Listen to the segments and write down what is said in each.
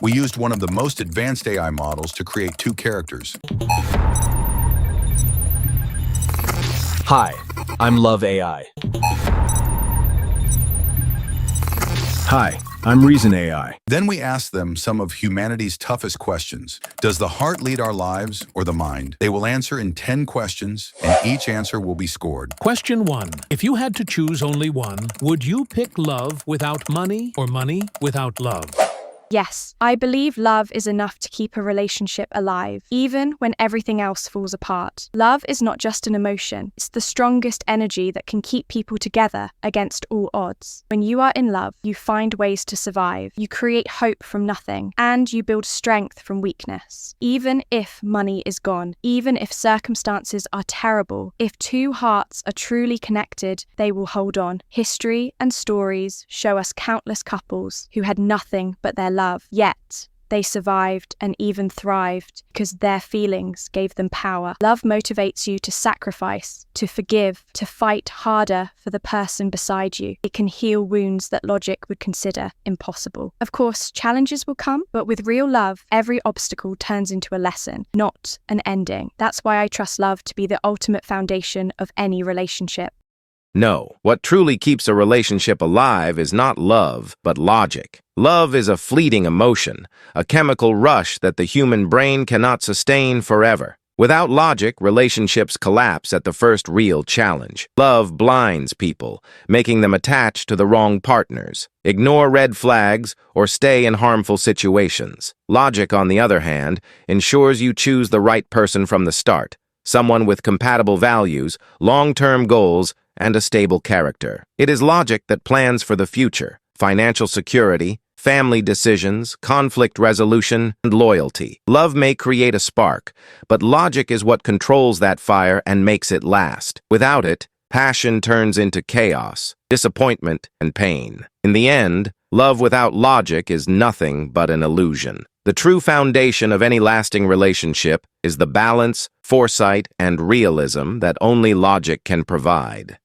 We used one of the most advanced AI models to create two characters. Hi, I'm Love AI. Hi, I'm Reason AI. Then we asked them some of humanity's toughest questions. Does the heart lead our lives or the mind? They will answer in 10 questions, and each answer will be scored. Question 1. If you had to choose only one, would you pick love without money or money without love? Yes, I believe love is enough to keep a relationship alive, even when everything else falls apart. Love is not just an emotion, it's the strongest energy that can keep people together against all odds. When you are in love, you find ways to survive, you create hope from nothing, and you build strength from weakness. Even if money is gone, even if circumstances are terrible, if two hearts are truly connected, they will hold on. History and stories show us countless couples who had nothing but their love, yet they survived and even thrived because their feelings gave them power. Love motivates you to sacrifice, to forgive, to fight harder for the person beside you. It can heal wounds that logic would consider impossible. Of course, challenges will come, but with real love, every obstacle turns into a lesson, not an ending. That's why I trust love to be the ultimate foundation of any relationship. No, what truly keeps a relationship alive is not love, but logic. Love is a fleeting emotion, a chemical rush that the human brain cannot sustain forever. Without logic, relationships collapse at the first real challenge. Love blinds people, making them attached to the wrong partners, ignore red flags, or stay in harmful situations. Logic, on the other hand, ensures you choose the right person from the start, someone with compatible values, long-term goals, and a stable character. It is logic that plans for the future, financial security, family decisions, conflict resolution, and loyalty. Love may create a spark, but logic is what controls that fire and makes it last. Without it, passion turns into chaos, disappointment, and pain. In the end, love without logic is nothing but an illusion. The true foundation of any lasting relationship is the balance, foresight, and realism that only logic can provide.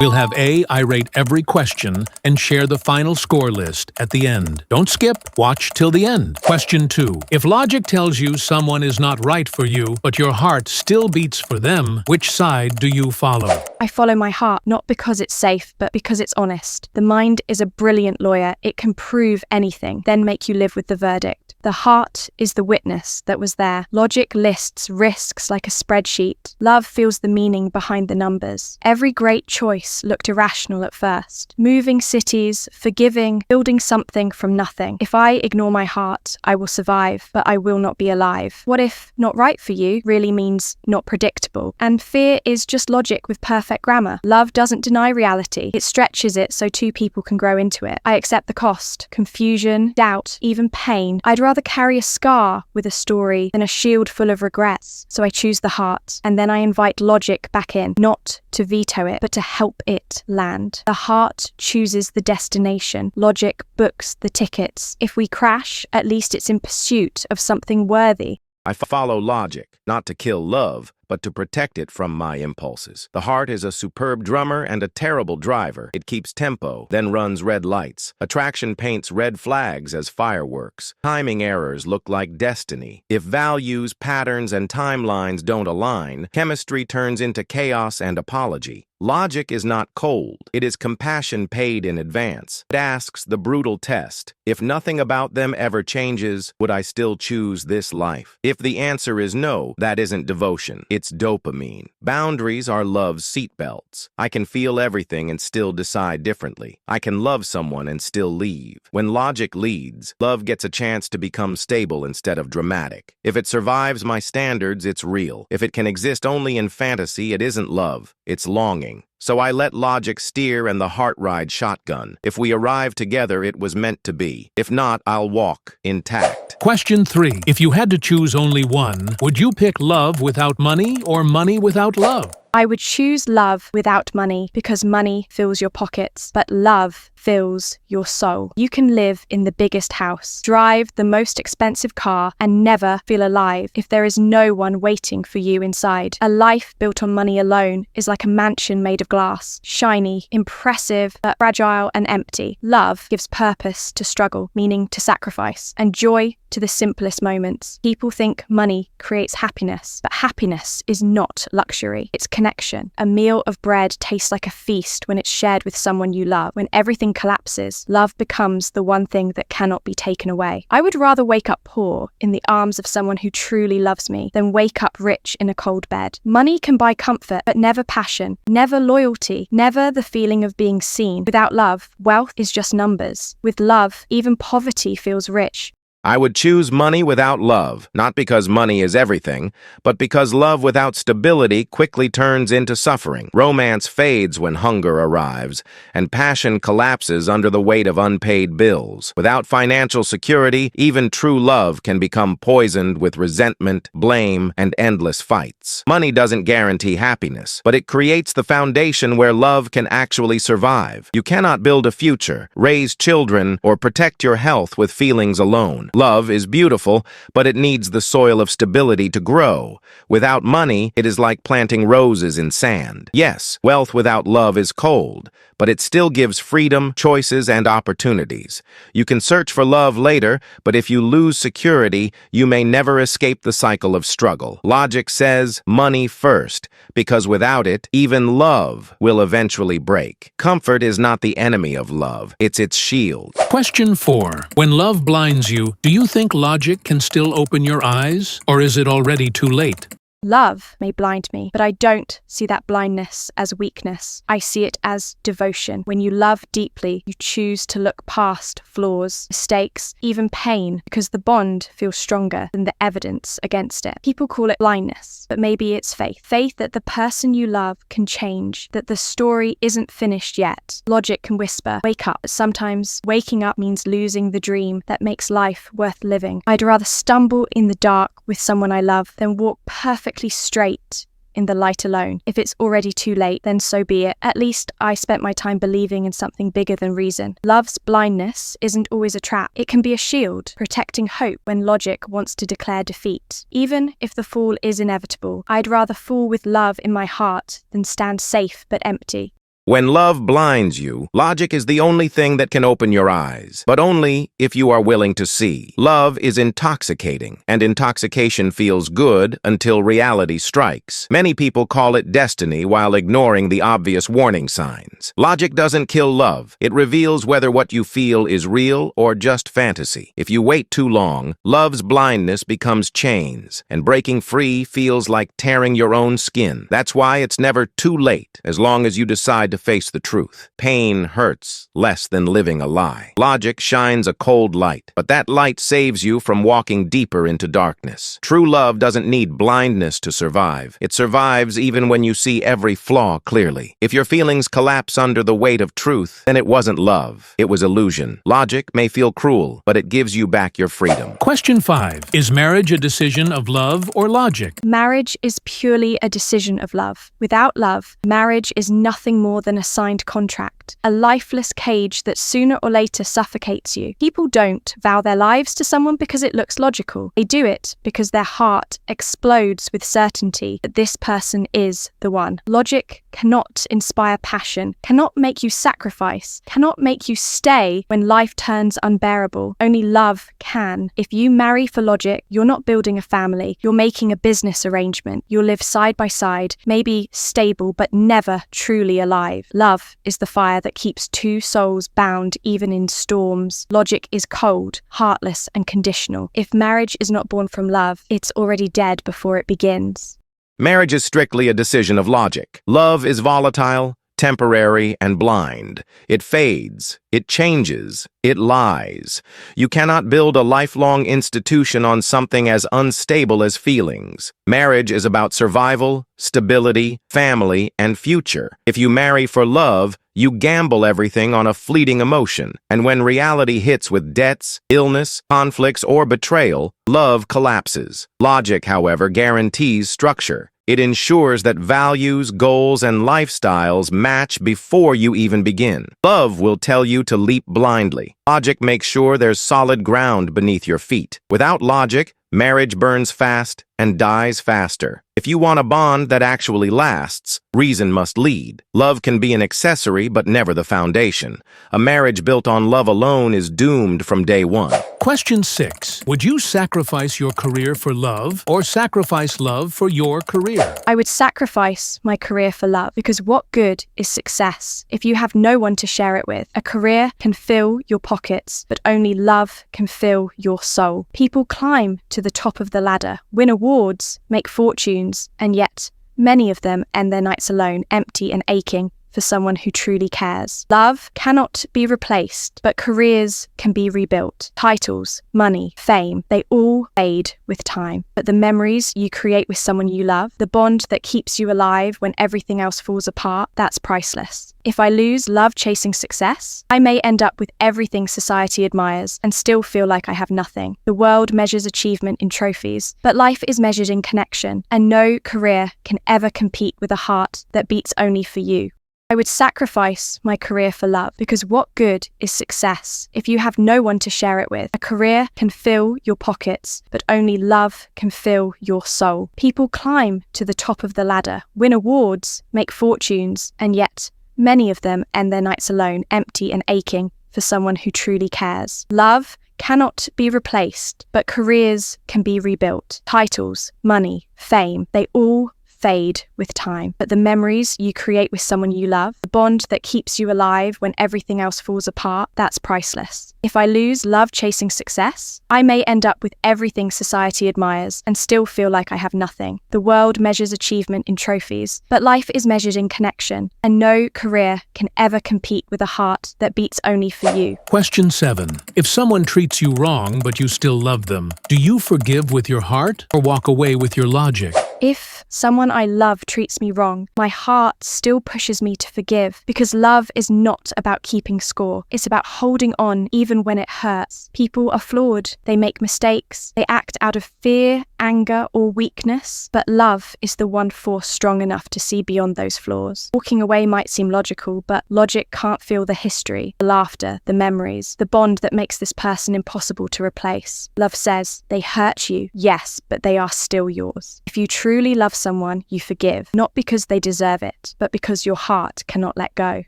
We'll have AI rate every question and share the final score list at the end. Don't skip, watch till the end. Question 2. If logic tells you someone is not right for you, but your heart still beats for them, which side do you follow? I follow my heart, not because it's safe, but because it's honest. The mind is a brilliant lawyer. It can prove anything, then make you live with the verdict. The heart is the witness that was there. Logic lists risks like a spreadsheet. Love feels the meaning behind the numbers. Every great choice looked irrational at first. Moving cities, forgiving, building something from nothing. If I ignore my heart, I will survive, but I will not be alive. What if not right for you really means not predictable? And fear is just logic with perfect grammar. Love doesn't deny reality. It stretches it so two people can grow into it. I accept the cost, confusion, doubt, even pain. I'd rather carry a scar with a story than a shield full of regrets. So I choose the heart, and then I invite logic back in, not to veto it, but to help it land. The heart chooses the destination. Logic books the tickets. If we crash, at least it's in pursuit of something worthy. I follow logic, not to kill love, but to protect it from my impulses. The heart is a superb drummer and a terrible driver. It keeps tempo, then runs red lights. Attraction paints red flags as fireworks. Timing errors look like destiny. If values, patterns, and timelines don't align, chemistry turns into chaos and apology. Logic is not cold. It is compassion paid in advance. It asks the brutal test. If nothing about them ever changes, would I still choose this life? If the answer is no, that isn't devotion. It's dopamine. Boundaries are love's seatbelts. I can feel everything and still decide differently. I can love someone and still leave. When logic leads, love gets a chance to become stable instead of dramatic. If it survives my standards, it's real. If it can exist only in fantasy, it isn't love. It's longing. So I let logic steer and the heart ride shotgun. If we arrive together, it was meant to be. If not, I'll walk intact. Question 3. If you had to choose only one, would you pick love without money or money without love? I would choose love without money because money fills your pockets, but love fills your soul. You can live in the biggest house, drive the most expensive car, and never feel alive if there is no one waiting for you inside. A life built on money alone is like a mansion made of glass, shiny, impressive, but fragile and empty. Love gives purpose to struggle, meaning to sacrifice, and joy to the simplest moments. People think money creates happiness, but happiness is not luxury. It's connection. A meal of bread tastes like a feast when it's shared with someone you love. When everything collapses, love becomes the one thing that cannot be taken away. I would rather wake up poor in the arms of someone who truly loves me than wake up rich in a cold bed. Money can buy comfort, but never passion, never loyalty, never the feeling of being seen. Without love, wealth is just numbers. With love, even poverty feels rich. I would choose money without love, not because money is everything, but because love without stability quickly turns into suffering. Romance fades when hunger arrives, and passion collapses under the weight of unpaid bills. Without financial security, even true love can become poisoned with resentment, blame, and endless fights. Money doesn't guarantee happiness, but it creates the foundation where love can actually survive. You cannot build a future, raise children, or protect your health with feelings alone. Love is beautiful, but it needs the soil of stability to grow. Without money, it is like planting roses in sand. Yes, wealth without love is cold, but it still gives freedom, choices, and opportunities. You can search for love later, but if you lose security, you may never escape the cycle of struggle. Logic says money first, because without it, even love will eventually break. Comfort is not the enemy of love, it's its shield. Question 4. When love blinds you, do you think logic can still open your eyes, or is it already too late? Love may blind me, but I don't see that blindness as weakness. I see it as devotion. When you love deeply, you choose to look past flaws, mistakes, even pain, because the bond feels stronger than the evidence against it. People call it blindness, but maybe it's faith. Faith that the person you love can change, that the story isn't finished yet. Logic can whisper, wake up, but sometimes waking up means losing the dream that makes life worth living. I'd rather stumble in the dark with someone I love than walk perfectly straight in the light alone. If it's already too late, then so be it. At least I spent my time believing in something bigger than reason. Love's blindness isn't always a trap. It can be a shield, protecting hope when logic wants to declare defeat. Even if the fall is inevitable, I'd rather fall with love in my heart than stand safe but empty. When love blinds you, logic is the only thing that can open your eyes, but only if you are willing to see. Love is intoxicating, and intoxication feels good until reality strikes. Many people call it destiny while ignoring the obvious warning signs. Logic doesn't kill love. It reveals whether what you feel is real or just fantasy. If you wait too long, love's blindness becomes chains, and breaking free feels like tearing your own skin. That's why it's never too late, as long as you decide to face the truth. Pain hurts less than living a lie. Logic shines a cold light, but that light saves you from walking deeper into darkness. True love doesn't need blindness to survive. It survives even when you see every flaw clearly. If your feelings collapse under the weight of truth, then it wasn't love. It was illusion. Logic may feel cruel, but it gives you back your freedom. Question 5. Is marriage a decision of love or logic? Marriage is purely a decision of love. Without love, marriage is nothing more than a signed contract, a lifeless cage that sooner or later suffocates you. People don't vow their lives to someone because it looks logical. They do it because their heart explodes with certainty that this person is the one. Logic cannot inspire passion, cannot make you sacrifice, cannot make you stay when life turns unbearable. Only love can. If you marry for logic, you're not building a family, you're making a business arrangement. You'll live side by side, maybe stable, but never truly alive. Love is the fire that keeps two souls bound even in storms. Logic is cold, heartless, and conditional. If marriage is not born from love, it's already dead before it begins. Marriage is strictly a decision of logic. Love is volatile, temporary, and blind. It fades, it changes, it lies. You cannot build a lifelong institution on something as unstable as feelings. Marriage is about survival, stability, family, and future. If you marry for love, you gamble everything on a fleeting emotion, and when reality hits with debts, illness, conflicts, or betrayal, love collapses. Logic, however, guarantees structure. It ensures that values, goals, and lifestyles match before you even begin. Love will tell you to leap blindly. Logic makes sure there's solid ground beneath your feet. Without logic, marriage burns fast and dies faster. If you want a bond that actually lasts, reason must lead. Love can be an accessory, but never the foundation. A marriage built on love alone is doomed from day one. Question 6. Would you sacrifice your career for love or sacrifice love for your career? I would sacrifice my career for love because what good is success if you have no one to share it with? A career can fill your pockets, but only love can fill your soul. People climb to the top of the ladder, win awards, make fortunes, and yet many of them end their nights alone, empty and aching for someone who truly cares. Love cannot be replaced, but careers can be rebuilt. Titles, money, fame, they all fade with time. But the memories you create with someone you love, the bond that keeps you alive when everything else falls apart, that's priceless. If I lose love chasing success, I may end up with everything society admires and still feel like I have nothing. The world measures achievement in trophies, but life is measured in connection, and no career can ever compete with a heart that beats only for you. I would sacrifice my career for love because what good is success if you have no one to share it with? A career can fill your pockets, but only love can fill your soul. People climb to the top of the ladder, win awards, make fortunes, and yet many of them end their nights alone, empty and aching for someone who truly cares. Love cannot be replaced, but careers can be rebuilt. Titles, money, fame, they all fade with time. But the memories you create with someone you love, the bond that keeps you alive when everything else falls apart, that's priceless. If I lose love chasing success, I may end up with everything society admires and still feel like I have nothing. The world measures achievement in trophies, but life is measured in connection, and no career can ever compete with a heart that beats only for you. Question 7. If someone treats you wrong but you still love them, do you forgive with your heart or walk away with your logic? If someone I love treats me wrong, my heart still pushes me to forgive because love is not about keeping score. It's about holding on even when it hurts. People are flawed. They make mistakes. They act out of fear, anger, or weakness. But love is the one force strong enough to see beyond those flaws. Walking away might seem logical, but logic can't feel the history, the laughter, the memories, the bond that makes this person impossible to replace. Love says, they hurt you, yes, but they are still yours. If you truly love someone, you forgive, not because they deserve it, but because your heart cannot let go.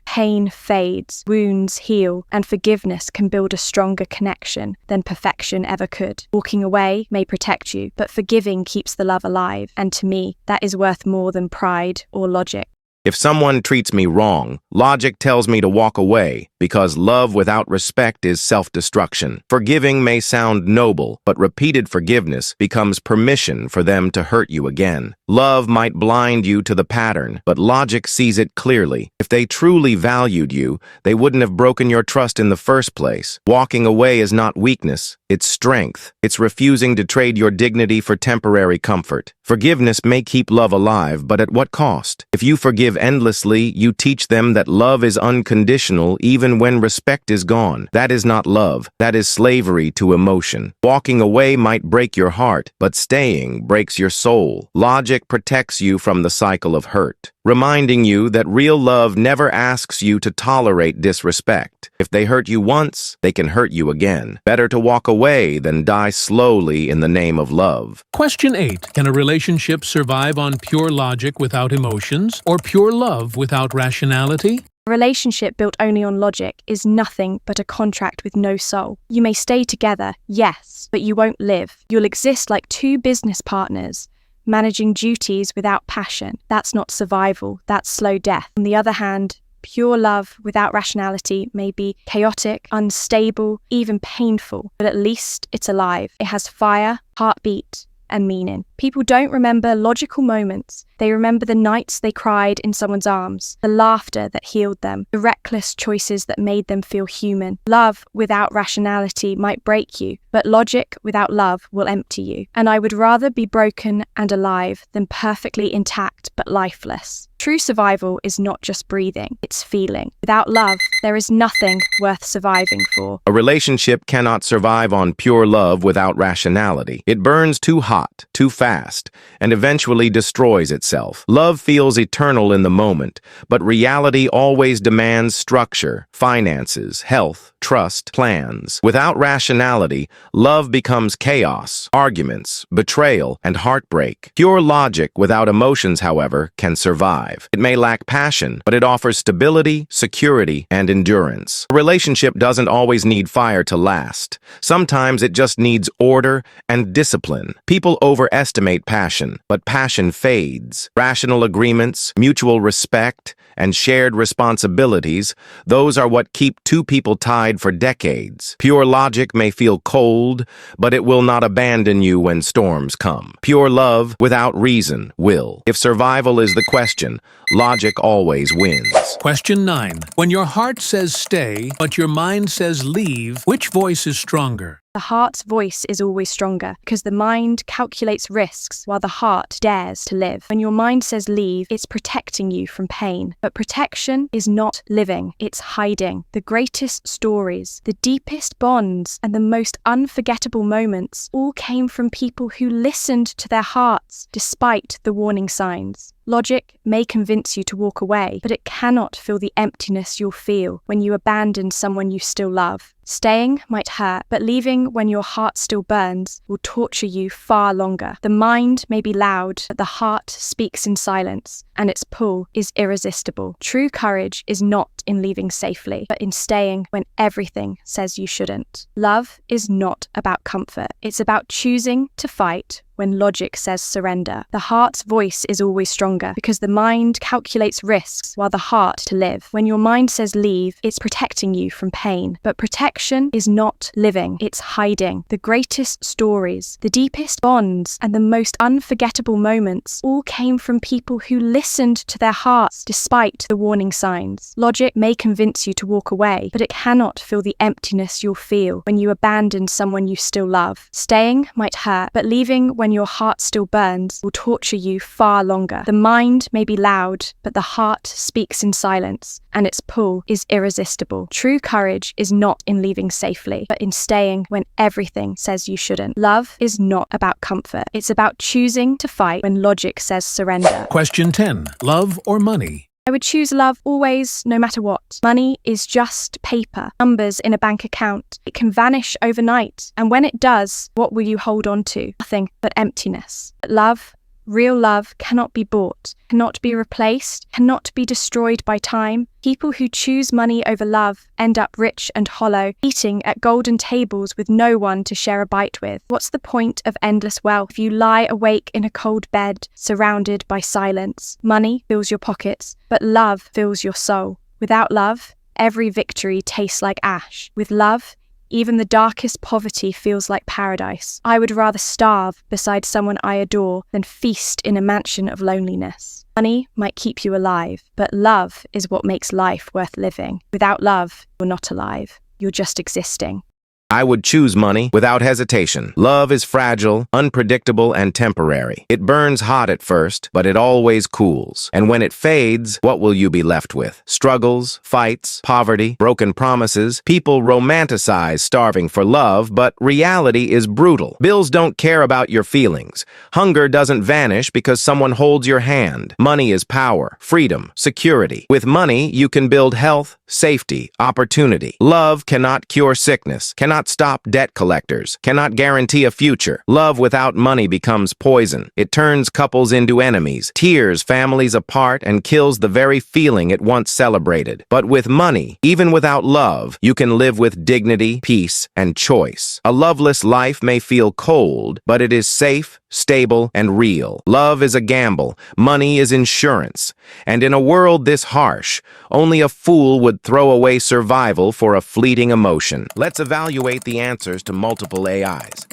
Pain fades, wounds heal, and forgiveness can build a stronger connection than perfection ever could. Walking away may protect you, but forgiving keeps the love alive, and to me, that is worth more than pride or logic. If someone treats me wrong, logic tells me to walk away because love without respect is self-destruction. Forgiving may sound noble, but repeated forgiveness becomes permission for them to hurt you again. Love might blind you to the pattern, but logic sees it clearly. If they truly valued you, they wouldn't have broken your trust in the first place. Walking away is not weakness, it's strength. It's refusing to trade your dignity for temporary comfort. Forgiveness may keep love alive, but at what cost? If you forgive endlessly, you teach them that love is unconditional even when respect is gone. That is not love. That is slavery to emotion. Walking away might break your heart, but staying breaks your soul. Logic protects you from the cycle of hurt, reminding you that real love never asks you to tolerate disrespect. If they hurt you once, they can hurt you again. Better to walk away than die slowly in the name of love. Question 8. Can a relationship survive on pure logic without emotions or pure love without rationality? A relationship built only on logic is nothing but a contract with no soul. You may stay together, yes, but you won't live. You'll exist like two business partners, managing duties without passion. That's not survival, that's slow death. On the other hand, pure love without rationality may be chaotic, unstable, even painful, but at least it's alive. It has fire, heartbeat, and meaning. People don't remember logical moments. They remember the nights they cried in someone's arms, the laughter that healed them, the reckless choices that made them feel human. Love without rationality might break you, but logic without love will empty you. And I would rather be broken and alive than perfectly intact but lifeless. True True survival is not just breathing, it's feeling. Without love, there is nothing worth surviving for. A relationship cannot survive on pure love without rationality. It burns too hot, too fast, and eventually destroys itself. Love feels eternal in the moment, but reality always demands structure, finances, health, trust, plans. Without rationality, love becomes chaos, arguments, betrayal, and heartbreak. Pure logic without emotions, however, can survive. It may lack passion, but it offers stability, security, and endurance. A relationship doesn't always need fire to last. Sometimes it just needs order and discipline. People overestimate passion, but passion fades. Rational agreements, mutual respect, and shared responsibilities, those are what keep two people tied for decades. Pure logic may feel cold, but it will not abandon you when storms come. Pure love, without reason, will. If survival is the question, logic always wins. Question 9. When your heart says stay, but your mind says leave, which voice is stronger? The heart's voice is always stronger because the mind calculates risks while the heart dares to live. When your mind says leave, it's protecting you from pain. But protection is not living, it's hiding. The greatest stories, the deepest bonds, and the most unforgettable moments all came from people who listened to their hearts despite the warning signs. Logic may convince you to walk away, but it cannot fill the emptiness you'll feel when you abandon someone you still love. Staying might hurt, but leaving when your heart still burns will torture you far longer. The mind may be loud, but the heart speaks in silence, and its pull is irresistible. True courage is not in leaving safely, but in staying when everything says you shouldn't. Love is not about comfort. It's about choosing to fight when logic says surrender. The heart's voice is always stronger because the mind calculates risks while the heart to live. When your mind says leave, it's protecting you from pain. But protection is not living, it's hiding. The greatest stories, the deepest bonds, and the most unforgettable moments all came from people who listened to their hearts despite the warning signs. Logic may convince you to walk away, but it cannot fill the emptiness you'll feel when you abandon someone you still love. Staying might hurt, but leaving when your heart still burns will torture you far longer. The mind may be loud, but the heart speaks in silence, and its pull is irresistible. True courage is not in leaving safely, but in staying when everything says you shouldn't. Love is not about comfort. It's about choosing to fight when logic says surrender. Question 10. Love or money? I would choose love always, no matter what. Money is just paper, numbers in a bank account. It can vanish overnight. And when it does, what will you hold on to? Nothing but emptiness. But love, real love, cannot be bought, cannot be replaced, cannot be destroyed by time. People who choose money over love end up rich and hollow, eating at golden tables with no one to share a bite with. What's the point of endless wealth if you lie awake in a cold bed, surrounded by silence? Money fills your pockets, but love fills your soul. Without love, every victory tastes like ash. With love, even the darkest poverty feels like paradise. I would rather starve beside someone I adore than feast in a mansion of loneliness. Money might keep you alive, but love is what makes life worth living. Without love, you're not alive. You're just existing. I would choose money without hesitation. Love is fragile, unpredictable, and temporary. It burns hot at first, but it always cools. And when it fades, what will you be left with? Struggles, fights, poverty, broken promises. People romanticize starving for love, but reality is brutal. Bills don't care about your feelings. Hunger doesn't vanish because someone holds your hand. Money is power, freedom, security. With money, you can build health, safety, opportunity. Love cannot cure sickness, cannot stop debt collectors, cannot guarantee a future. Love without money becomes poison. It turns couples into enemies, tears families apart, and kills the very feeling it once celebrated. But with money, even without love, you can live with dignity, peace, and choice. A loveless life may feel cold, but it is safe, stable, and real. Love is a gamble. Money is insurance. And in a world this harsh, only a fool would throw away survival for a fleeting emotion. Let's evaluate the answers to multiple AIs.